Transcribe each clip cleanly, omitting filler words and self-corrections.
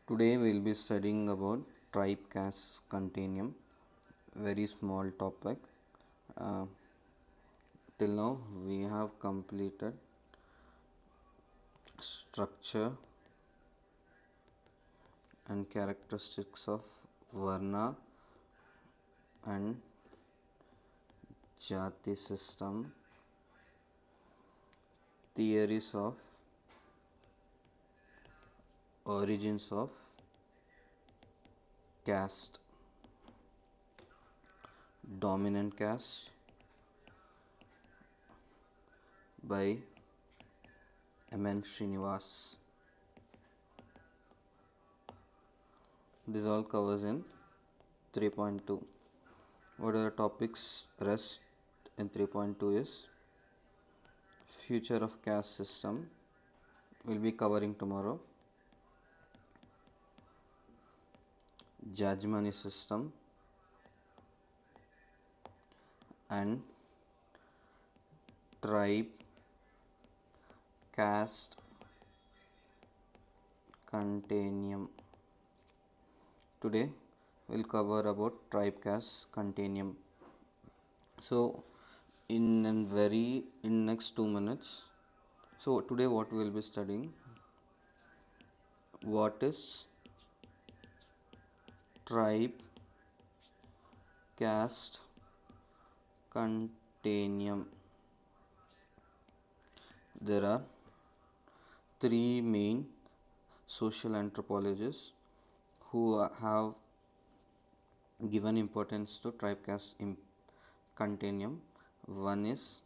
Today we'll be studying about tribe caste continuum. Very small topic. Uh, till now we have completed structure and characteristics of Varna and Jati system, theories of origins of caste, dominant caste by M.N. Srinivas. This all covers in 3.2. What are the topics rest in 3.2 is future of caste system. We'll be covering tomorrow. Judge system and tribe caste continuum. Today we'll cover about tribe caste continuum. So in next 2 minutes. So today what we'll be studying, what is tribe caste continuum. There are three main social anthropologists who have given importance to tribe caste continuum. One is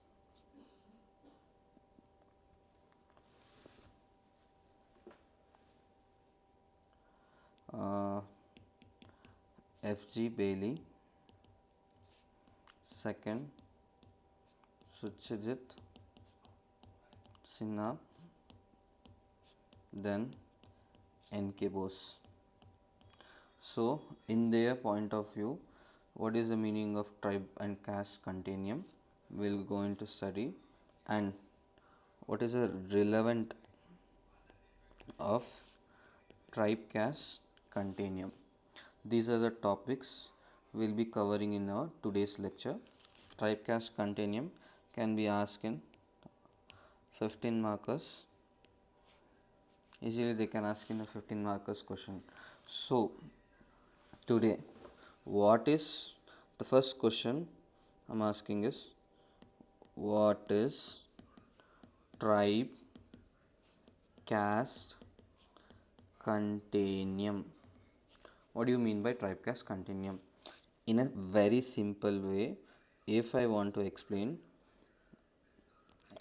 F.G. Bailey, second Suchajit Sinha, then N.K. Bose. So in their point of view, what is the meaning of tribe and caste continuum? We'll go into study, and what is the relevant of tribe caste continuum. These are the topics we'll be covering in our today's lecture. Tribe caste continuum can be asked in 15 markers. Easily they can ask in a 15 markers question. So today, what is the first question I'm asking is, what is tribe caste continuum? What do you mean by tribe caste continuum? In a very simple way, if I want to explain,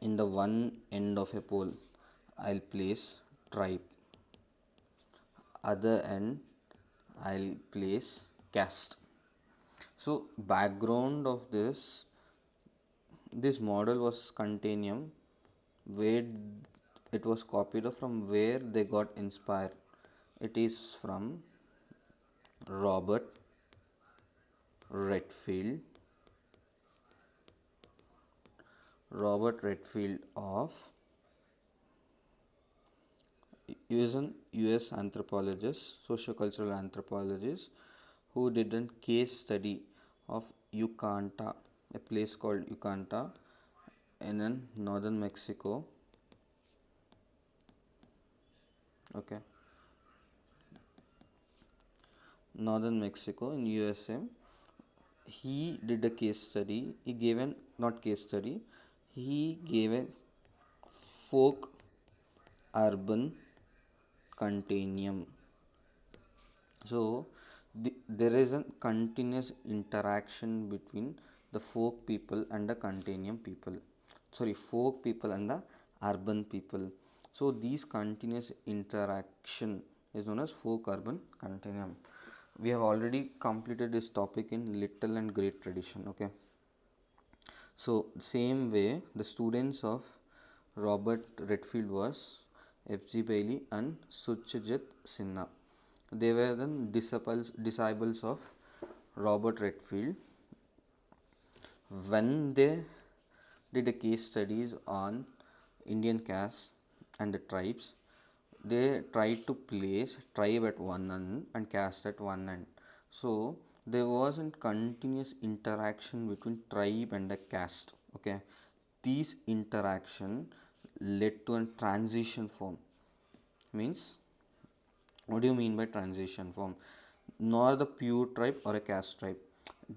in the one end of a pole I'll place tribe, other end I'll place caste. So background of this model was continuum, where it was copied from where they got inspired. It is from Robert Redfield of US anthropologist, sociocultural anthropologist, who did a case study of Yucatan, a place called Yucatan in northern Mexico. Okay. Northern Mexico in USA. He did a case study. He gave an not case study. He gave a folk urban continuum. So there is a continuous interaction between the folk people and the continuum people. Folk people and the urban people. So these continuous interaction is known as folk urban continuum. We have already completed this topic in little and great tradition. Okay. So same way, the students of Robert Redfield was F.G. Bailey and Suchajit Sinha. They were the disciples of Robert Redfield. When they did a case studies on Indian caste and the tribes, they tried to place tribe at one end and caste at one end. So there wasn't continuous interaction between tribe and a caste. Okay, these interaction led to a transition form. Means, what do you mean by transition form? Nor the pure tribe or a caste tribe.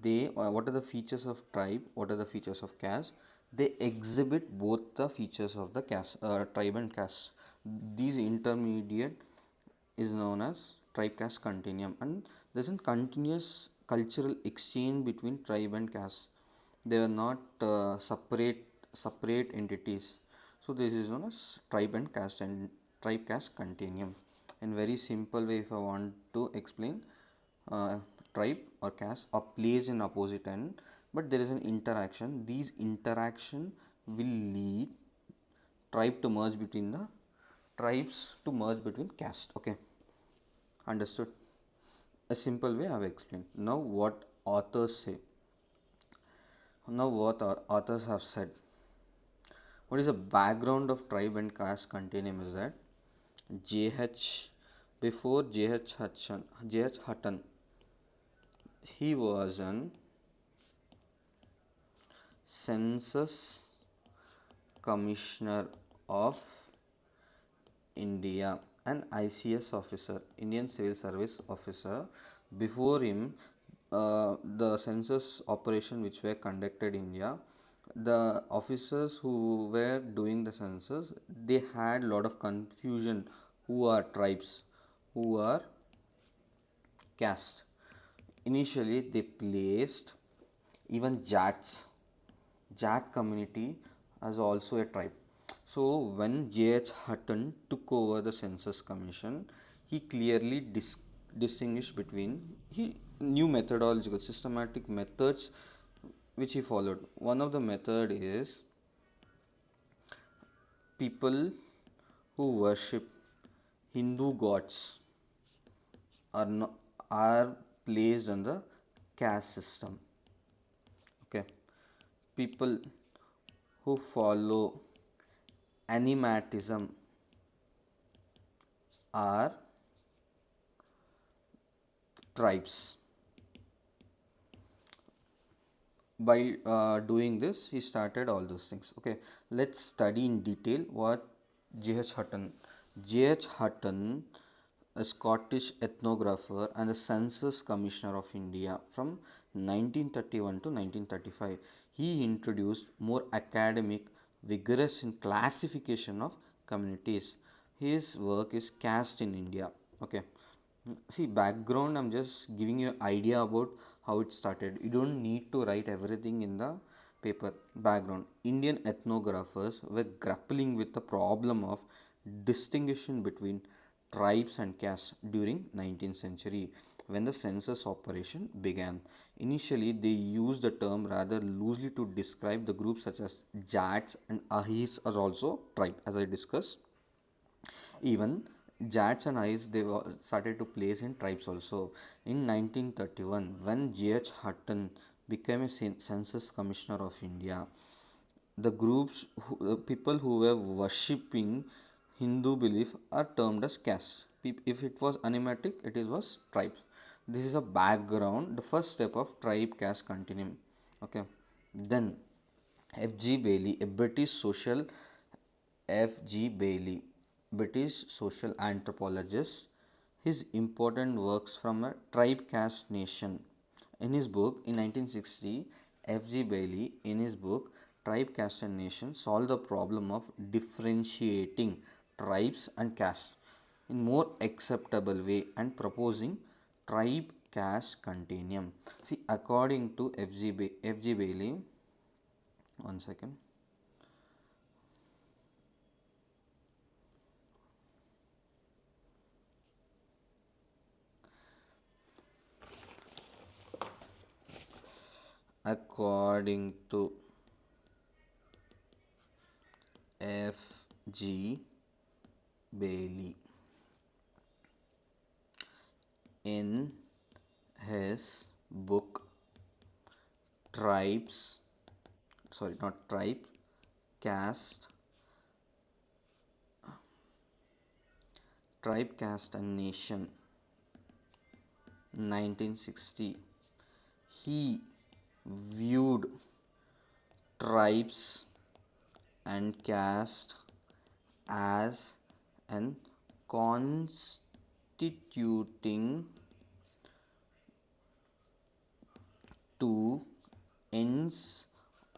They what are the features of tribe? What are the features of caste? They exhibit both the features of the caste, tribe and caste. These intermediate is known as tribe caste continuum, and there's a continuous cultural exchange between tribe and caste. They are not separate entities. So this is known as tribe caste continuum. In very simple way, if I want to explain, uh, tribe or caste are placed in opposite end, but there is an interaction. These interaction will lead tribe to merge between the tribes to merge between caste. Okay, understood? A simple way I have explained. Now what authors say. Now what authors have said. What is the background of tribe and caste continuum is that J.H. before J.H. Hutton, he was an census commissioner of India, an ICS officer, Indian Civil Service officer. Before him, the census operation which were conducted in India, the officers who were doing the census, they had a lot of confusion. Who are tribes? Who are caste? Initially, they placed even Jats. Jat community as also a tribe. So when J.H. Hutton took over the census commission, he clearly distinguished between he new methodological systematic methods which he followed. One of the method is people who worship Hindu gods are not, are placed on the caste system. Okay, people who follow animatism are tribes. By doing this, he started all those things. Okay, let's study in detail what J.H. Hutton. J.H. Hutton, a Scottish ethnographer and the Census Commissioner of India from 1931 to 1935. He introduced more academic, vigorous in classification of communities. His work is caste in India. Okay, see, background, I'm just giving you an idea about how it started. You don't need to write everything in the paper. Background: Indian ethnographers were grappling with the problem of distinguishing between tribes and castes during 19th century when the census operation began. Initially, they used the term rather loosely to describe the groups such as Jats and Ahirs are also tribe, as I discussed. Even Jats and Ais they started to place in tribes also. In 1931, when J.H. Hutton became a census commissioner of India, the people who were worshipping Hindu belief are termed as caste. If it was animatic, it was tribes. This is a background, the first step of tribe caste continuum. Okay, then F.G. Bailey, a British social F.G. Bailey, British social anthropologist, his important works from a tribe caste nation. In his book in 1960, F.G. Bailey, in his book Tribe, Caste and Nation, solved the problem of differentiating tribes and caste in more acceptable way and proposing tribe caste continuum. See, according to F.G. Bailey, one second. According to F.G. Bailey, in his book Tribes, sorry, not Tribe, Caste Tribe, Caste and Nation, 1960. He viewed tribes and caste as an constituting two ends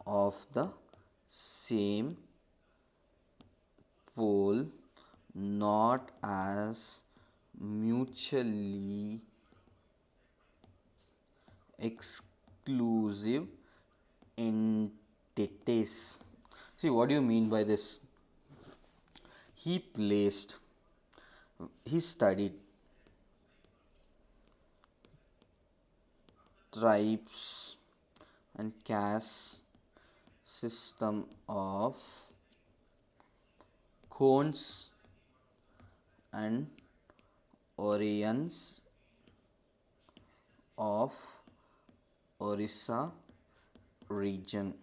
of the same pole, not as mutually exclusive entities. See, what do you mean by this? He placed, he studied tribes and caste system of cones and Orions of Orissa region.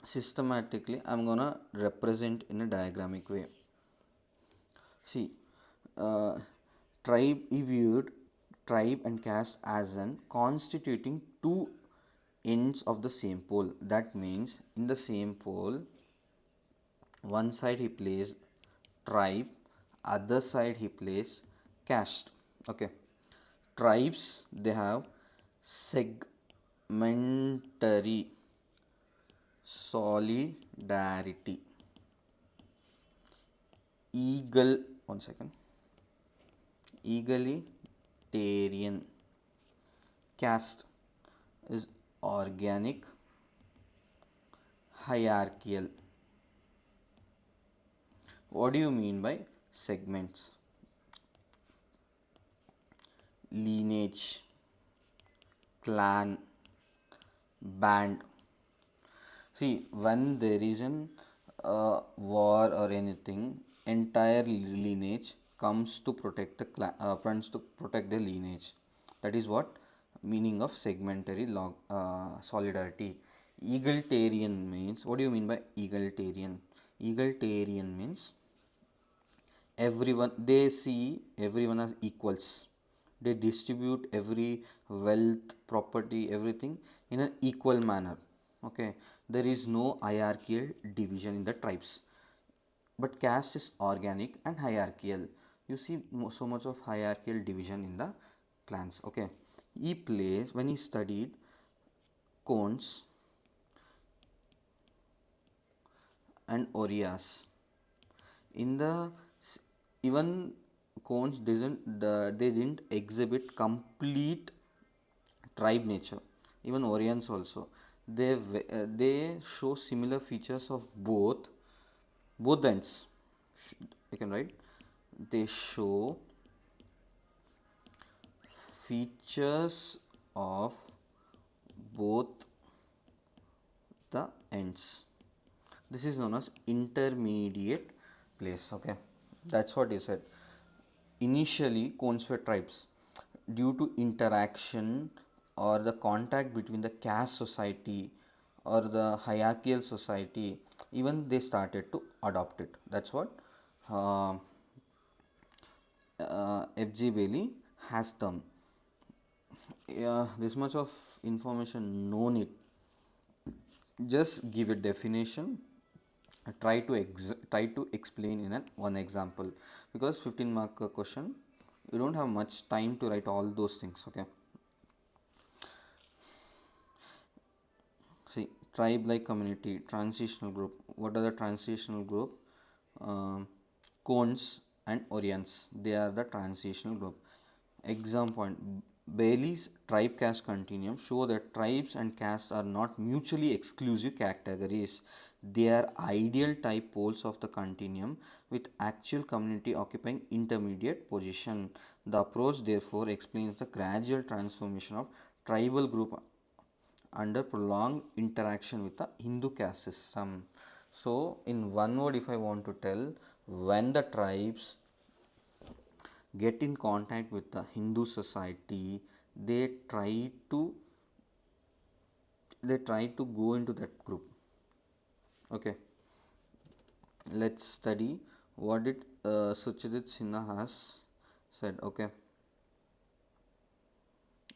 Systematically, I'm gonna represent in a diagrammic way. See, uh, he viewed tribe and caste as an constituting two ends of the same pole. That means in the same pole, one side he placed tribe, other side he placed caste. Okay, tribes, they have segmentary solidarity. Eagle, one second, egalitarian. Caste is organic, hierarchical. What do you mean by segments? Lineage, clan, band. See, when there is an war or anything, entire lineage comes to protect the clan, comes to protect the lineage. That is what meaning of segmentary solidarity. Egalitarian means, what do you mean by egalitarian? Egalitarian means everyone, they see everyone as equals. They distribute every wealth, property, everything in an equal manner. Okay, there is no hierarchical division in the tribes, but caste is organic and hierarchical. You see so much of hierarchical division in the clans. Okay, he plays, when he studied cones and orias, in the even cones they didn't exhibit complete tribe nature. Even orions also, they show similar features of both ends. You can write, they show features of both the ends. This is known as intermediate place. Okay, that's what he said. Initially, cones were tribes. Due to interaction or the contact between the caste society or the hierarchical society, even they started to adopt it. That's what uh, F.G. Bailey has termed. This much of information, no need. Just give a definition. Try to explain in one example, because 15 mark question, you don't have much time to write all those things. Okay, see, tribe like community, transitional group. What are the transitional group? Cones and Orions, they are the transitional group. Exam point, Bailey's tribe caste continuum show that tribes and castes are not mutually exclusive categories. They are ideal type poles of the continuum with actual community occupying intermediate position. The approach therefore explains the gradual transformation of tribal group under prolonged interaction with the Hindu caste system. So, in one word, if I want to tell, when the tribes get in contact with the Hindu society, they try to go into that group. Okay, let's study what did Suchrit Sinha has said. Okay,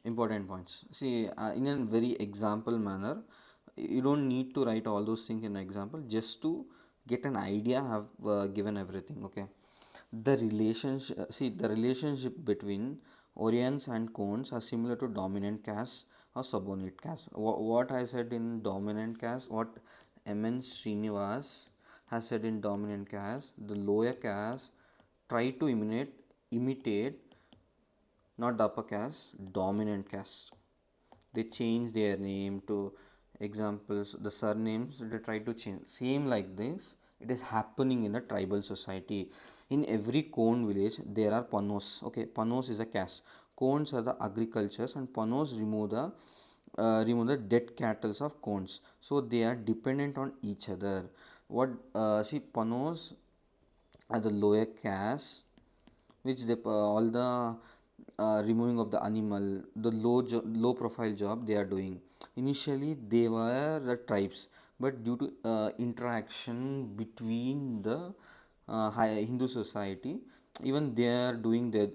important points. See, in a very example manner, you don't need to write all those things in example, just to get an idea. Have given everything. Okay, the relationship. See, the relationship between Orients and Cones are similar to dominant caste or subordinate caste. What I said in dominant caste, what M.N. Srinivas has said in dominant caste, the lower caste try to imitate not the upper caste, dominant caste. They change their name to examples, the surnames they try to change. Same like this, it is happening in the tribal society. In every Kond village, there are panos. Okay, panos is a caste. Konds are the agricultures, and panos remove the dead cattle of Konds. So they are dependent on each other. What see panos are the lower caste, which they all the removing of the animal, the low profile job they are doing. Initially they were the tribes, but due to interaction between the high Hindu society, even they are doing their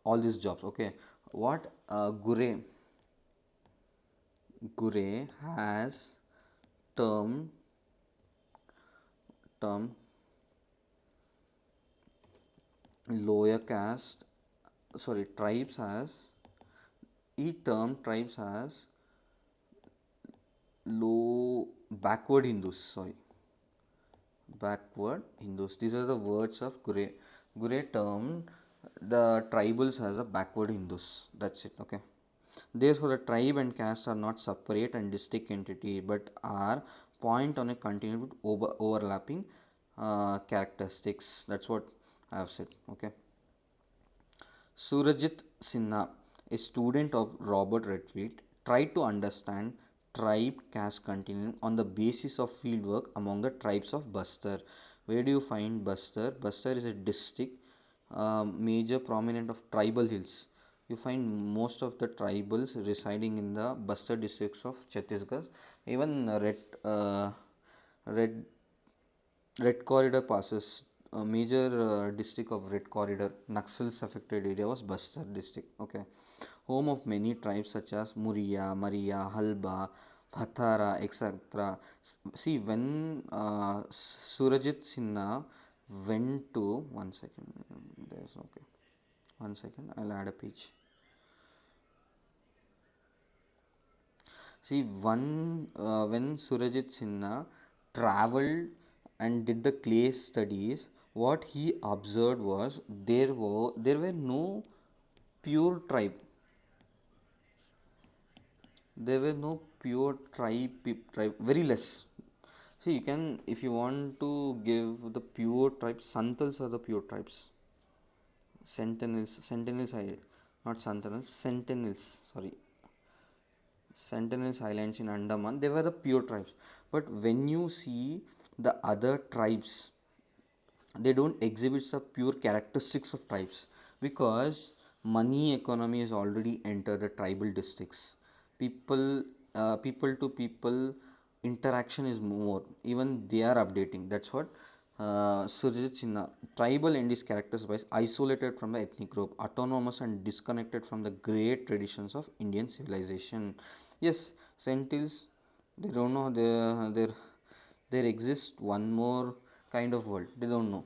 all these jobs. Okay, what Gure has term term lower caste, sorry, tribes as, he termed tribes as low backward Hindus. Sorry, backward Hindus. These are the words of Gure. Gure termed the tribals as a backward Hindus. That's it. Okay. Therefore, the tribe and caste are not separate and distinct entity, but are point on a continuum with overlapping characteristics. That's what I have said. Okay. Surajit Sinha, a student of Robert Redfield, tried to understand tribe caste continuum on the basis of fieldwork among the tribes of Bastar. Where do you find Bastar? Bastar is a district, major prominent of tribal hills. You find most of the tribals residing in the Bastar districts of Chhattisgarh. Even red Red Corridor passes. A major district of Red Corridor, Naxals affected area was Bastar district. Okay, home of many tribes such as Muriya, Mariya, Halba, Bhattara, etc. See, when Surajit Sinha went to, one second, there's okay, one second, I'll add a page. See, when Surajit Sinha traveled and did the clay studies, what he observed was there were no pure tribe. There were no pure tribe, very less. See, you can, if you want to give the pure tribes, Santals are the pure tribes. Not Sentinels, Sentinels. Sorry, Sentinels Islands in Andaman, they were the pure tribes. But when you see the other tribes, they don't exhibit the pure characteristics of tribes, because money economy has already entered the tribal districts. People to people interaction is more. Even they are updating. That's what Surjit Sinha. Tribal and its characters wise isolated from the ethnic group, autonomous and disconnected from the great traditions of Indian civilization. Yes, Sentinels, they don't know there exists one more kind of world. They don't know.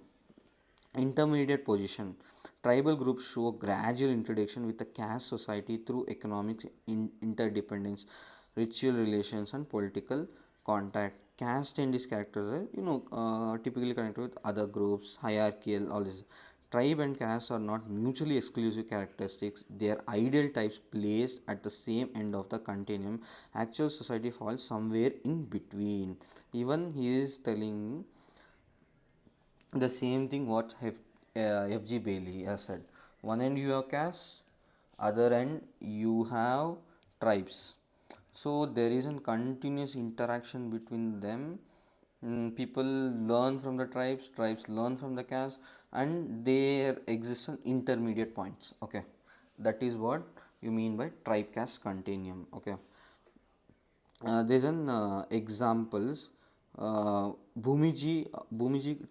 Intermediate position. Tribal groups show gradual introduction with the caste society through economic interdependence, ritual relations, and political contact. Caste and its characters are, typically connected with other groups, hierarchical, all this. Tribe and caste are not mutually exclusive characteristics. They are ideal types placed at the same end of the continuum. Actual society falls somewhere in between. Even he is telling the same thing what F.G. Bailey has said. One end you have caste, other end you have tribes. So there is a continuous interaction between them. People learn from the tribes learn from the caste, and there exists an intermediate points. Okay, that is what you mean by tribe caste continuum. Okay, there's an examples Bhumiji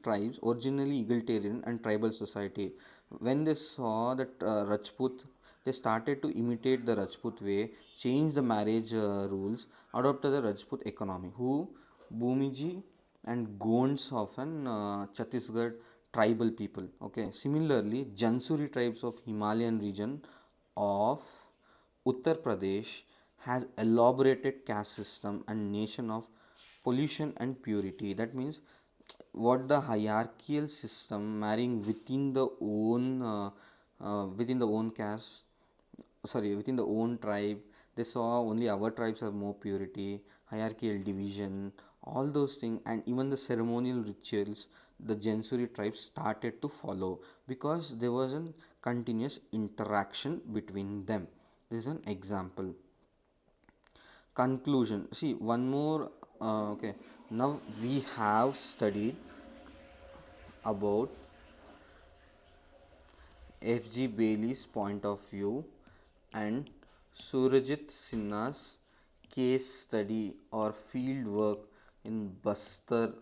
tribes, originally egalitarian and tribal society. When they saw that Rajput, they started to imitate the Rajput way, change the marriage rules, adopted the Rajput economy. Who Bhumiji and Gonds of an Chhattisgarh tribal people. Okay. Similarly, Jansuri tribes of Himalayan region of Uttar Pradesh has elaborated caste system and nation of pollution and purity. That means what the hierarchical system marrying within the own caste, sorry, within the own tribe. They saw only our tribes have more purity, hierarchical division, all those things, and even the ceremonial rituals the Jensuri tribes started to follow because there was a continuous interaction between them. This is an example. Conclusion. See, one more. Okay, now we have studied about F.G. Bailey's point of view and Surajit Sinha's case study or field work in Bastar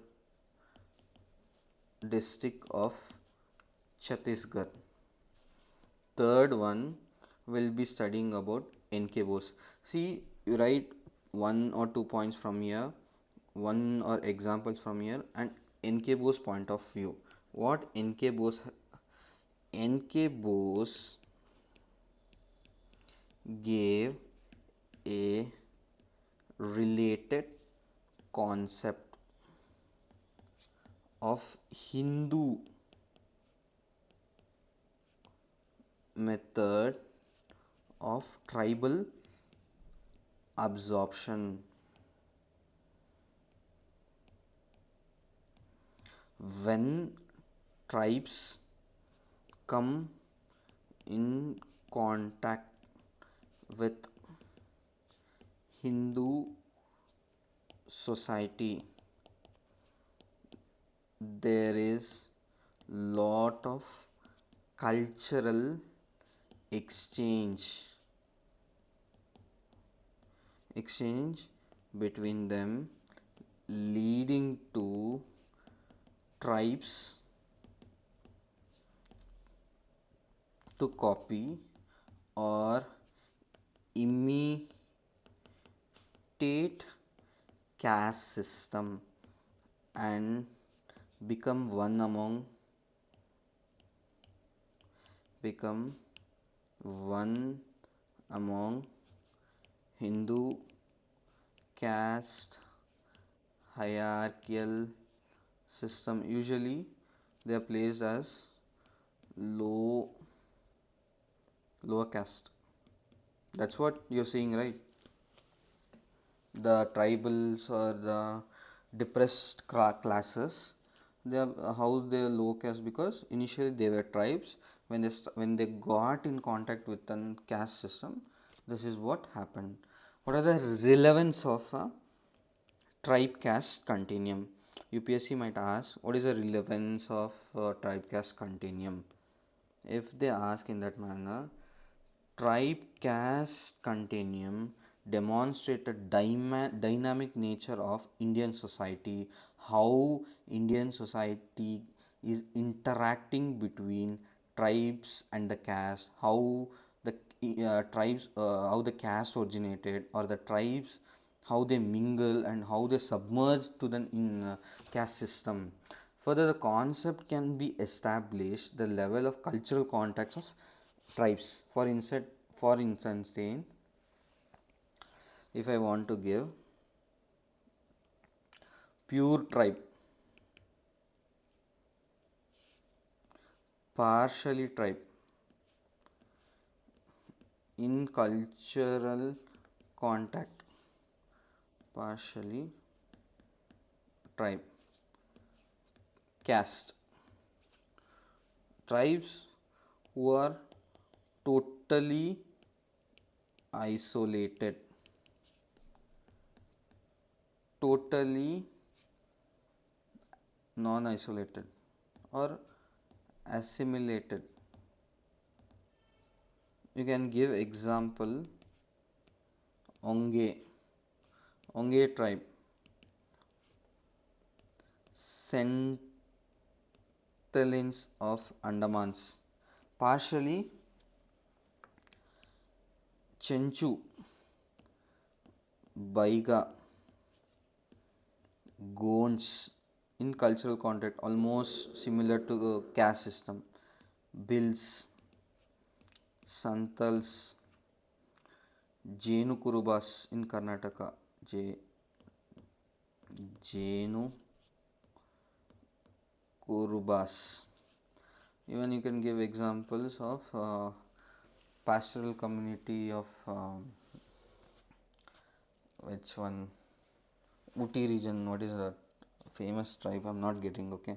district of Chhattisgarh. Third one will be studying about N.K. Bose. See, you write one or two points from here, one or examples from here, and N.K. Bose point of view. What N.K. Bose gave a related concept of Hindu method of tribal absorption. When tribes come in contact with Hindu society, there is lot of cultural exchange between them, leading to tribes to copy or imitate caste system and become one among Hindu caste hierarchical system. Usually they are placed as lower caste. That's what you're seeing, right? The tribals or the depressed classes, they are how they are low caste because initially they were tribes. When they got in contact with an caste system, this is what happened. What are the relevance of a tribe caste continuum? UPSC might ask, what is the relevance of tribe caste continuum? If they ask in that manner, tribe caste continuum demonstrated dynamic nature of Indian society, how Indian society is interacting between tribes and the caste, how the how the caste originated or the tribes, how they mingle and how they submerge to the caste system. Further, the concept can be established the level of cultural context of tribes. For instance, if I want to give pure tribe, partially tribe, in cultural contact, partially tribe, caste, tribes who are totally isolated, totally non isolated or assimilated. You can give example Onge tribe. centennials of Andamans, partially Chenchu, Baiga, Gonds, in cultural context almost similar to caste system, Bills, Santals, Jenu Kurubas in Karnataka, Jenu Kurubas. Even you can give examples of pastoral community of which one? Uti region. What is that famous tribe? I'm not getting. Okay.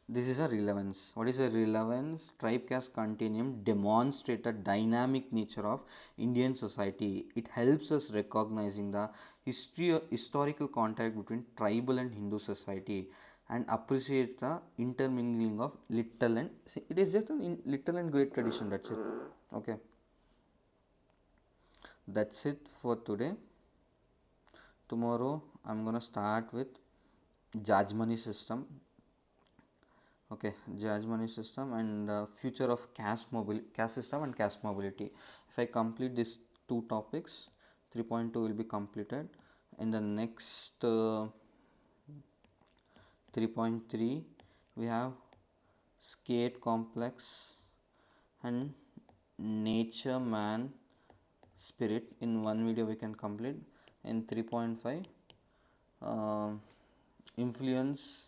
This is a relevance. What is a relevance? Tribe caste continuum demonstrate a dynamic nature of Indian society. It helps us recognizing the historical contact between tribal and Hindu society and appreciate the intermingling of little and see, it is just a little and great tradition. That's it. Okay. That's it for today. Tomorrow I'm gonna start with Judge system. Okay, judge system and future of caste system and caste mobility. If I complete these two topics, 3.2 will be completed. In the next 3.3 we have skate complex and nature man spirit. In one video we can complete. In 3.5 influence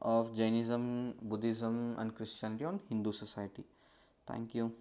of Jainism, Buddhism and Christianity on Hindu society. Thank you.